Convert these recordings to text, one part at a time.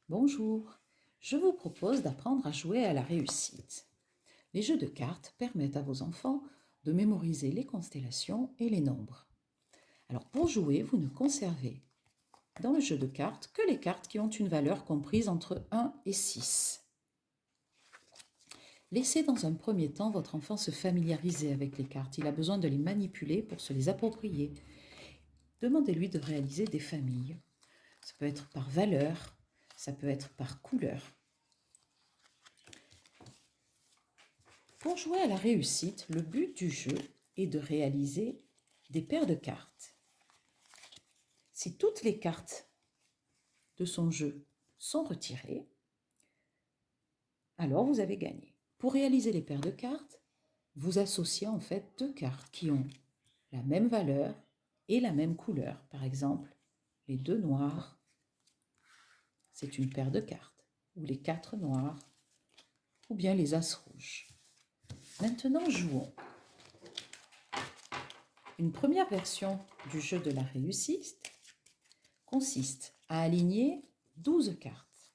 Bonjour, je vous propose d'apprendre à jouer à la réussite. Les jeux de cartes permettent à vos enfants de mémoriser les constellations et les nombres. Alors pour jouer, vous ne conservez dans le jeu de cartes que les cartes qui ont une valeur comprise entre 1 et 6. Laissez dans un premier temps votre enfant se familiariser avec les cartes. Il a besoin de les manipuler pour se les approprier. Demandez-lui de réaliser des familles. Ça peut être par valeur, ça peut être par couleur. Pour jouer à la réussite, le but du jeu est de réaliser des paires de cartes. Si toutes les cartes de son jeu sont retirées, alors vous avez gagné. Pour réaliser les paires de cartes, vous associez en fait deux cartes qui ont la même valeur et la même couleur. Par exemple, les deux noirs, c'est une paire de cartes, ou les quatre noirs, ou bien les as rouges. Maintenant, jouons. Une première version du jeu de la réussite consiste à aligner 12 cartes.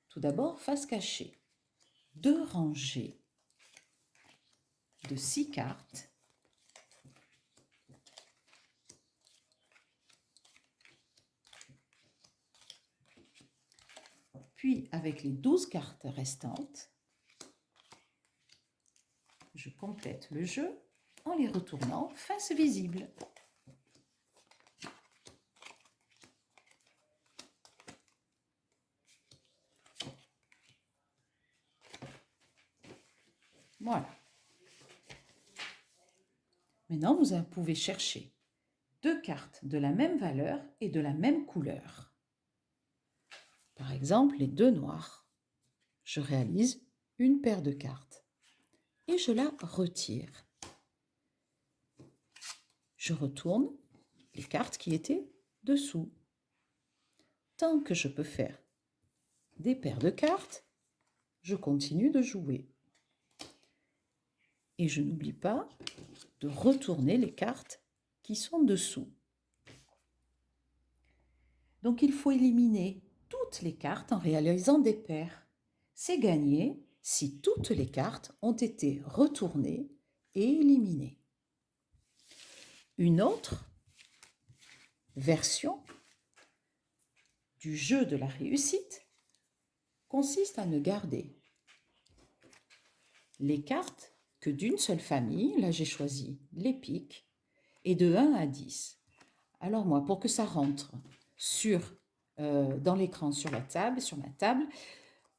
Tout d'abord, face cachée, 2 rangées de 6 cartes. Puis, avec les 12 cartes restantes, je complète le jeu en les retournant face visible. Voilà. Maintenant, vous pouvez chercher 2 cartes de la même valeur et de la même couleur. Par exemple, les 2 noirs. Je réalise une paire de cartes et je la retire. Je retourne les cartes qui étaient dessous. Tant que je peux faire des paires de cartes, je continue de jouer. Et je n'oublie pas de retourner les cartes qui sont dessous. Donc il faut éliminer toutes les cartes en réalisant des paires. C'est gagné si toutes les cartes ont été retournées et éliminées. Une autre version du jeu de la réussite consiste à ne garder les cartes que d'une seule famille. Là, j'ai choisi les piques et de 1 à 10. Alors moi, pour que ça rentre dans l'écran sur ma table,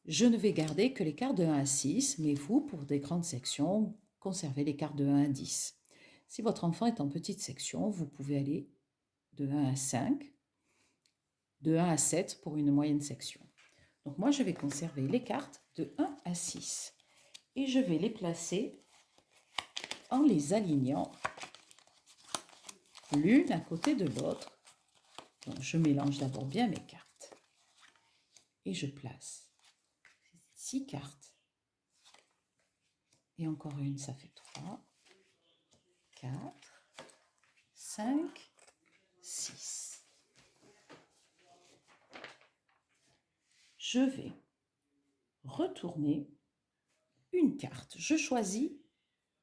je ne vais garder que les cartes de 1 à 6, mais vous, pour des grandes sections, conservez les cartes de 1 à 10. Si votre enfant est en petite section, vous pouvez aller de 1 à 5, de 1 à 7 pour une moyenne section. Donc moi, je vais conserver les cartes de 1 à 6 et je vais les placer en les alignant l'une à côté de l'autre. Donc je mélange d'abord bien mes cartes et je place 6 cartes. Et encore une, ça fait 3, 4, 5, 6. Je vais retourner une carte. Je choisis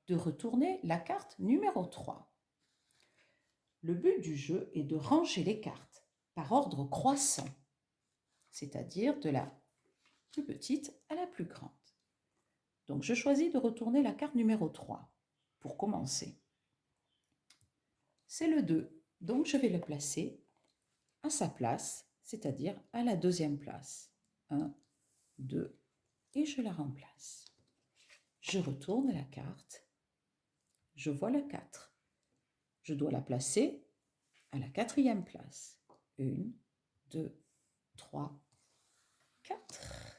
de retourner la carte numéro 3. Le but du jeu est de ranger les cartes par ordre croissant, c'est-à-dire de la plus petite à la plus grande. Donc je choisis de retourner la carte numéro 3 pour commencer. C'est le 2, donc je vais le placer à sa place, c'est-à-dire à la deuxième place. 1, 2, et je la remplace. Je retourne la carte, je vois la 4. Je dois la placer à la quatrième place. 1, 2, 3, 4.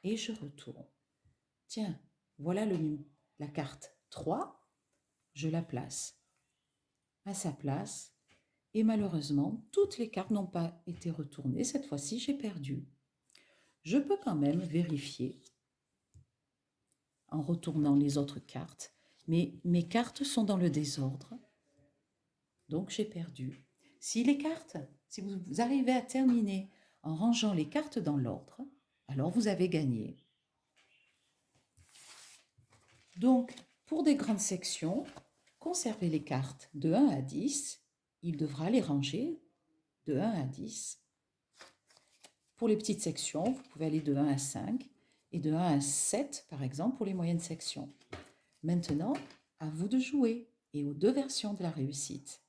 Et je retourne. Tiens, voilà la carte 3. Je la place à sa place. Et malheureusement, toutes les cartes n'ont pas été retournées. Cette fois-ci, j'ai perdu. Je peux quand même vérifier en retournant les autres cartes, mais mes cartes sont dans le désordre. Donc j'ai perdu. Si Si vous arrivez à terminer en rangeant les cartes dans l'ordre, alors vous avez gagné. Donc, pour des grandes sections, conservez les cartes de 1 à 10. Il devra les ranger de 1 à 10. Pour les petites sections, vous pouvez aller de 1 à 5 et de 1 à 7, par exemple, pour les moyennes sections. Maintenant, à vous de jouer et aux deux versions de la réussite.